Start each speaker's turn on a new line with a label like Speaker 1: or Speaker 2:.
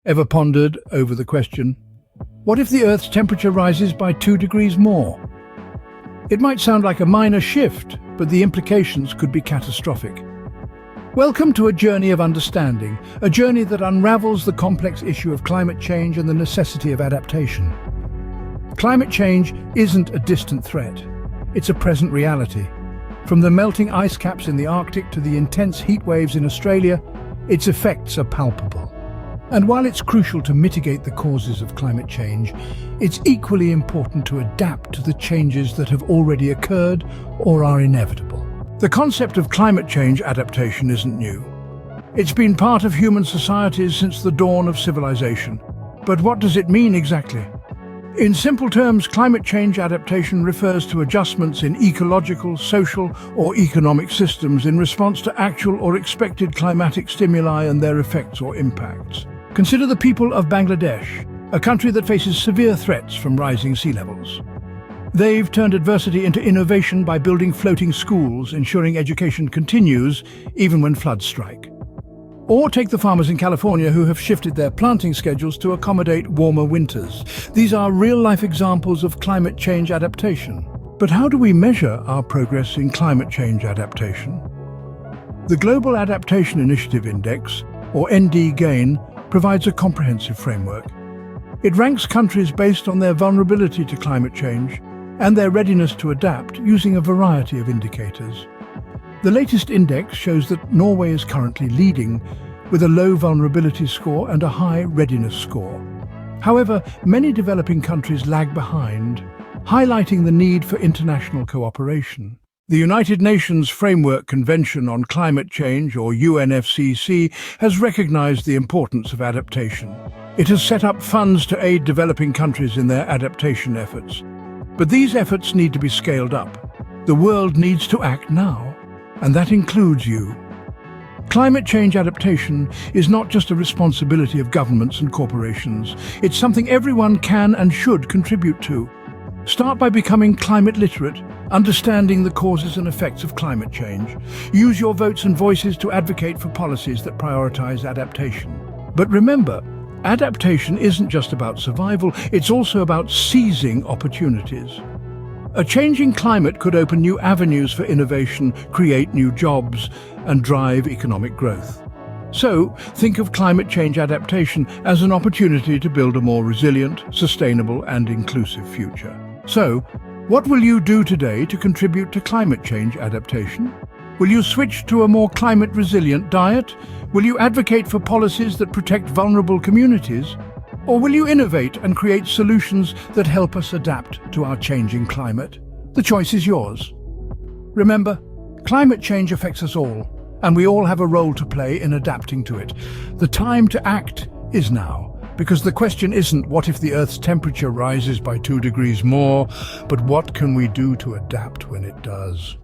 Speaker 1: Ever pondered over the question, what if the Earth's temperature rises by 2 degrees more? It might sound like a minor shift, but the implications could be catastrophic. Welcome to a journey of understanding, a journey that unravels the complex issue of climate change and the necessity of adaptation. Climate change isn't a distant threat. It's a present reality. From the melting ice caps in the Arctic to the intense heat waves in Australia, its effects are palpable. And while it's crucial to mitigate the causes of climate change, it's equally important to adapt to the changes that have already occurred or are inevitable. The concept of climate change adaptation isn't new. It's been part of human societies since the dawn of civilization. But what does it mean exactly? In simple terms, climate change adaptation refers to adjustments in ecological, social, or economic systems in response to actual or expected climatic stimuli and their effects or impacts. Consider the people of Bangladesh, a country that faces severe threats from rising sea levels. They've turned adversity into innovation by building floating schools, ensuring education continues even when floods strike. Or take the farmers in California who have shifted their planting schedules to accommodate warmer winters. These are real-life examples of climate change adaptation. But how do we measure our progress in climate change adaptation? The Global Adaptation Initiative Index, or ND-GAIN, provides a comprehensive framework. It ranks countries based on their vulnerability to climate change and their readiness to adapt using a variety of indicators. The latest index shows that Norway is currently leading, with a low vulnerability score and a high readiness score. However, many developing countries lag behind, highlighting the need for international cooperation. The United Nations Framework Convention on Climate Change, or UNFCCC, has recognized the importance of adaptation. It has set up funds to aid developing countries in their adaptation efforts. But these efforts need to be scaled up. The world needs to act now, and that includes you. Climate change adaptation is not just a responsibility of governments and corporations. It's something everyone can and should contribute to. Start by becoming climate literate, understanding the causes and effects of climate change. Use your votes and voices to advocate for policies that prioritize adaptation. But remember, adaptation isn't just about survival, it's also about seizing opportunities. A changing climate could open new avenues for innovation, create new jobs, and drive economic growth. So, think of climate change adaptation as an opportunity to build a more resilient, sustainable, and inclusive future. So, what will you do today to contribute to climate change adaptation? Will you switch to a more climate-resilient diet? Will you advocate for policies that protect vulnerable communities? Or will you innovate and create solutions that help us adapt to our changing climate? The choice is yours. Remember, climate change affects us all, and we all have a role to play in adapting to it. The time to act is now. Because the question isn't what if the Earth's temperature rises by 2 degrees more, but what can we do to adapt when it does?